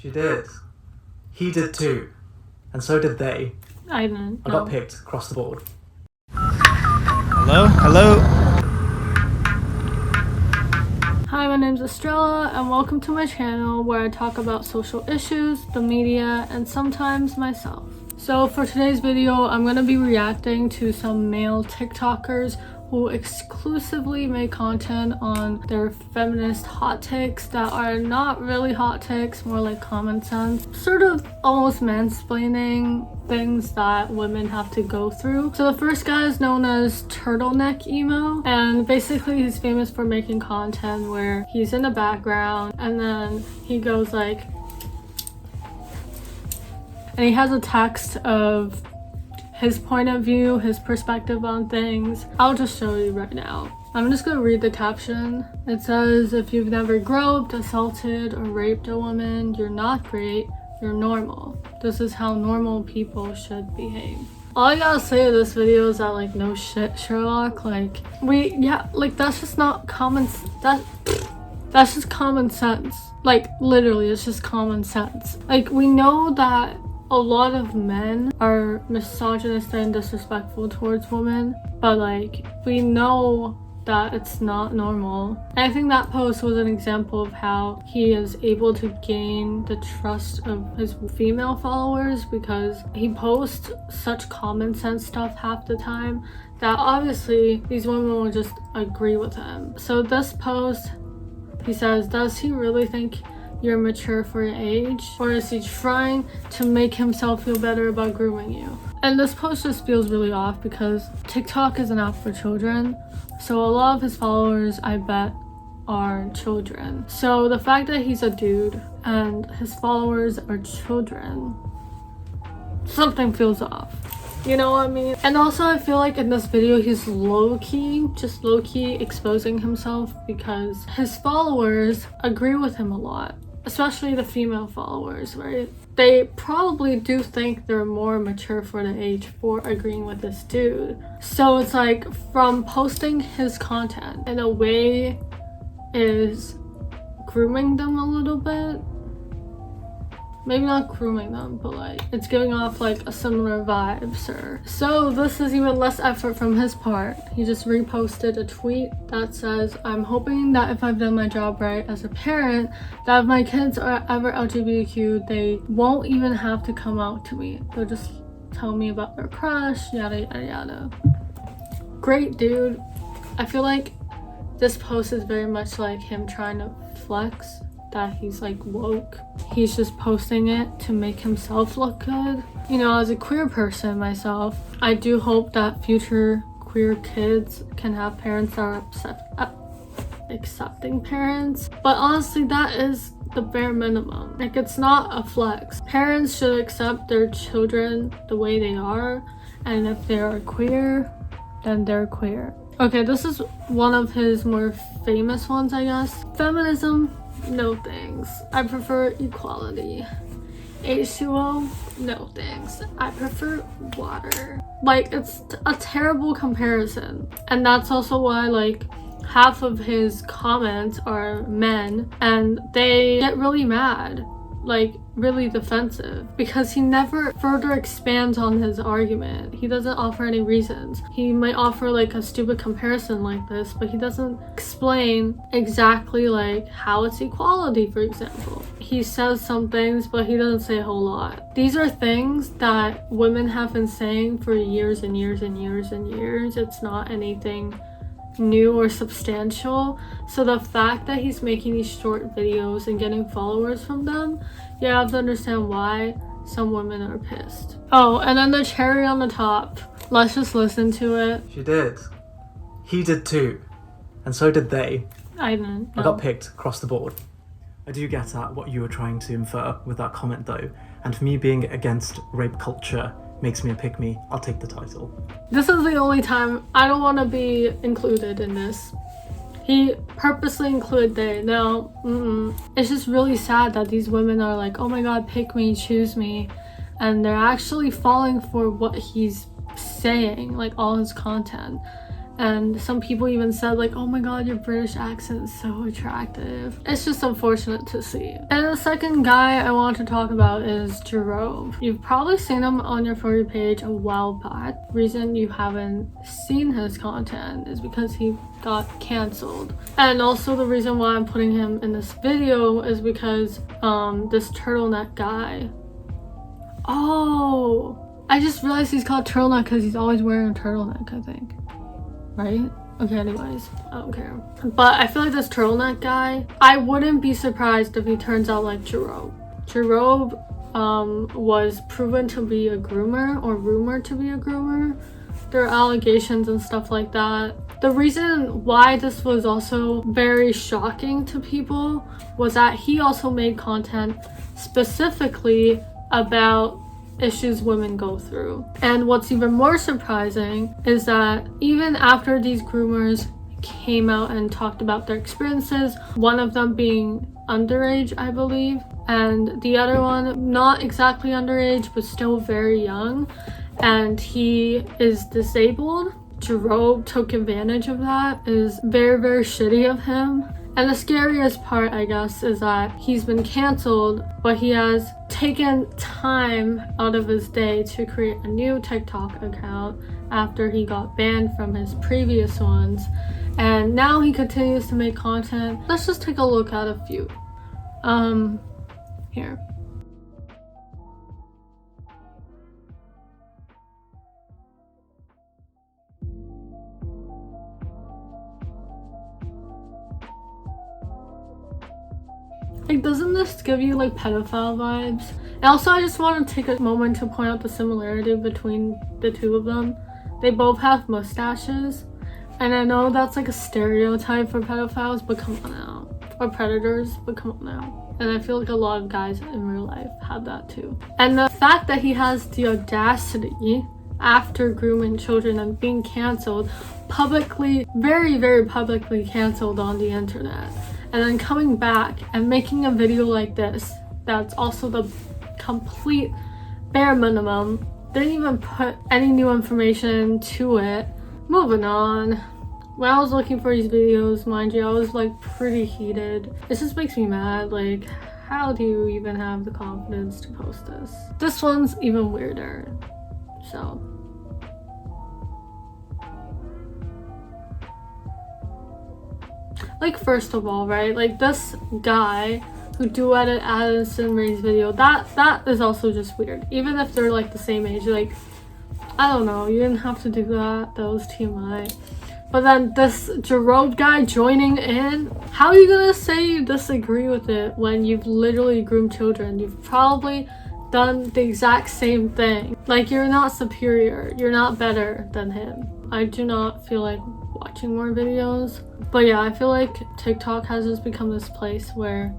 She did. He did too. And so did they. I didn't. I got picked across the board. Hello? Hello? Hi, my name's Estrella and welcome to my channel where I talk about social issues, the media, and sometimes myself. So for today's video, I'm going to be reacting to some male TikTokers who exclusively make content on their feminist hot takes that are not really hot takes, more like common sense, sort of almost mansplaining things that women have to go through. So the first guy is known as turtleneckemo, and basically he's famous for making content where he's in the background and then he goes like, and he has a text of his point of view, his perspective on things. I'll just show you right now. I'm just gonna read the caption. It says, if you've never groped, assaulted, or raped a woman, you're not great, you're normal. This is how normal people should behave. All I gotta say to this video is that, like, no shit, Sherlock. Like, that's just not common, that's just common sense. Like, literally, it's just common sense. Like, we know that a lot of men are misogynist and disrespectful towards women, but like, we know that it's not normal. And I think that post was an example of how he is able to gain the trust of his female followers, because he posts such common sense stuff half the time that obviously these women will just agree with him. So this post, he says, does he really think you're mature for your age, or is he trying to make himself feel better about grooming you? And this post just feels really off because TikTok is an app for children, so a lot of his followers, I bet, are children. So the fact that he's a dude and his followers are children, something feels off. You know what I mean? And also I feel like in this video he's low-key exposing himself because his followers agree with him a lot, especially the female followers, right? They probably do think they're more mature for the age for agreeing with this dude. So it's like, from posting his content in a way is grooming them a little bit. Maybe not grooming them, but like, it's giving off like a similar vibe, sir. So this is even less effort from his part. He just reposted a tweet that says, I'm hoping that if I've done my job right as a parent, that if my kids are ever LGBTQ, they won't even have to come out to me. They'll just tell me about their crush, yada yada yada. Great, dude. I feel like this post is very much like him trying to flex that he's like woke. He's just posting it to make himself look good. You know, as a queer person myself, I do hope that future queer kids can have parents that are accepting parents. But honestly, that is the bare minimum. Like, it's not a flex. Parents should accept their children the way they are, and if they are queer, then they're queer. Okay, this is one of his more famous ones, I guess. Feminism, no thanks. I prefer equality. H2O, no thanks. I prefer water. Like, it's a terrible comparison. And that's also why, like, half of his comments are men and they get really mad, like really defensive, because he never further expands on his argument. He doesn't offer any reasons. He might offer like a stupid comparison like this, but he doesn't explain exactly like how it's equality, for example. He says some things, but he doesn't say a whole lot. These are things that women have been saying for years and years and years and years. It's not anything new or substantial. So the fact that he's making these short videos and getting followers from them, you have to understand why some women are pissed. Oh, and then the cherry on the top, let's just listen to it. She did. He did too. And so did they. I didn't. I got picked across the board. I do get at what you were trying to infer with that comment though, and for me, being against rape culture makes me a pick-me. I'll take the title. This is the only time I don't want to be included in this. He purposely included they. No, It's just really sad that these women are like, oh my god, pick me, choose me, and they're actually falling for what he's saying, like all his content. And some people even said like, oh my god, your British accent is so attractive. It's just unfortunate to see. And the second guy I want to talk about is jorobe. You've probably seen him on your For You page a while back. The reason you haven't seen his content is because he got cancelled. And also the reason why I'm putting him in this video is because this turtleneck guy. Oh, I just realized he's called turtleneck because he's always wearing a turtleneck, I think. Right? Okay, anyways, I don't care. But I feel like this turtleneck guy, I wouldn't be surprised if he turns out like jorobe. Jorobe was proven to be a groomer, or rumored to be a groomer. There are allegations and stuff like that. The reason why this was also very shocking to people was that he also made content specifically about issues women go through. And what's even more surprising is that even after these groomers came out and talked about their experiences, one of them being underage, I believe, and the other one not exactly underage but still very young, and he is disabled. Jorobe took advantage of that. It is very, very shitty of him. And the scariest part, I guess, is that he's been cancelled, but he has taken time out of his day to create a new TikTok account after he got banned from his previous ones. And now he continues to make content. Let's just take a look at a few. Here. Like, doesn't this give you like pedophile vibes? And also, I just want to take a moment to point out the similarity between the two of them. They both have mustaches, and I know that's like a stereotype for pedophiles, but come on now. Or predators, but come on now. And I feel like a lot of guys in real life have that too. And the fact that he has the audacity, after grooming children and being cancelled, publicly, very, very publicly cancelled on the internet, and then coming back and making a video like this that's also the complete bare minimum, didn't even put any new information to it. Moving on. When I was looking for these videos, mind you, I was like pretty heated. It just makes me mad. Like, how do you even have the confidence to post this? This one's even weirder. So like, first of all, right, like this guy who duetted 𝖐𝖊𝖈𝖍's video, that is also just weird. Even if they're like the same age, like, I don't know, you didn't have to do that. That was TMI. But then this jorobe guy joining in, how are you gonna say you disagree with it when you've literally groomed children? You've probably done the exact same thing. Like, you're not superior, you're not better than him. I do not feel like watching more videos. But yeah, I feel like TikTok has just become this place where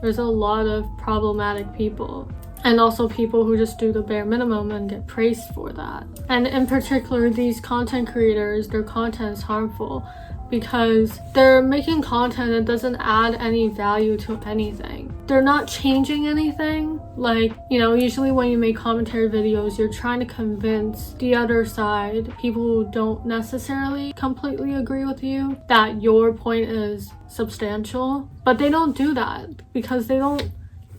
there's a lot of problematic people, and also people who just do the bare minimum and get praised for that. And in particular, these content creators, their content is harmful because they're making content that doesn't add any value to anything. They're not changing anything. Like, you know, usually when you make commentary videos, you're trying to convince the other side, people who don't necessarily completely agree with you, that your point is substantial. But they don't do that because they don't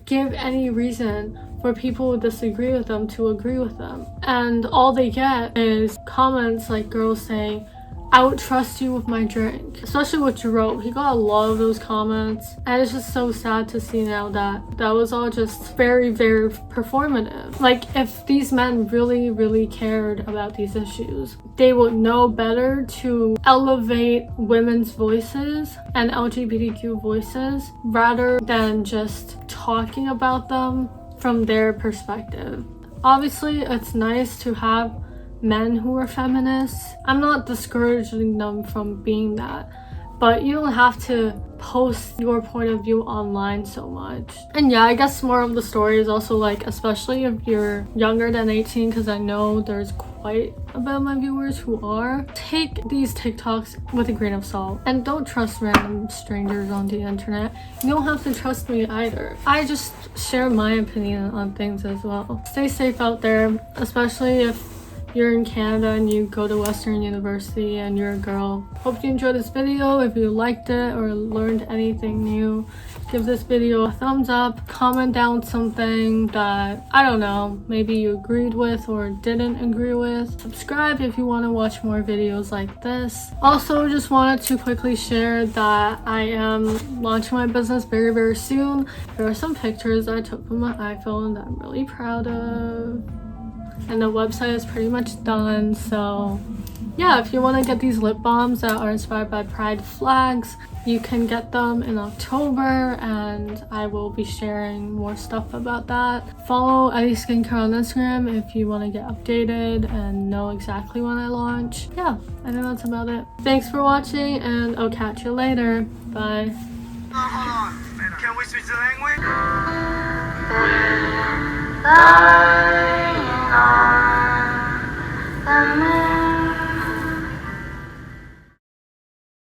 give any reason for people who disagree with them to agree with them. And all they get is comments like girls saying, I would trust you with my drink. Especially with jorobe, he got a lot of those comments, and it's just so sad to see now that that was all just very, very performative. Like, if these men really, really cared about these issues, they would know better to elevate women's voices and LGBTQ voices rather than just talking about them from their perspective. Obviously, it's nice to have men who are feminists. I'm not discouraging them from being that, but you don't have to post your point of view online so much. And yeah, I guess more of the story is also like, especially if you're younger than 18, because I know there's quite a bit of my viewers who are, take these TikToks with a grain of salt and don't trust random strangers on the internet. You don't have to trust me either. I just share my opinion on things as well. Stay safe out there, especially if you're in Canada and you go to Western University and you're a girl. Hope you enjoyed this video. If you liked it or learned anything new, give this video a thumbs up. Comment down something that, I don't know, maybe you agreed with or didn't agree with. Subscribe if you want to watch more videos like this. Also, just wanted to quickly share that I am launching my business very, very soon. There are some pictures I took with my iPhone that I'm really proud of. And the website is pretty much done, so yeah, if you want to get these lip balms that are inspired by pride flags, you can get them in October, and I will be sharing more stuff about that. Follow 𝖐𝖊𝖘𝖙 on Instagram if you want to get updated and know exactly when I launch. Yeah, I think that's about it. Thanks for watching, and I'll catch you later. Bye. Hold on. Can we switch the language? Lying on the moon.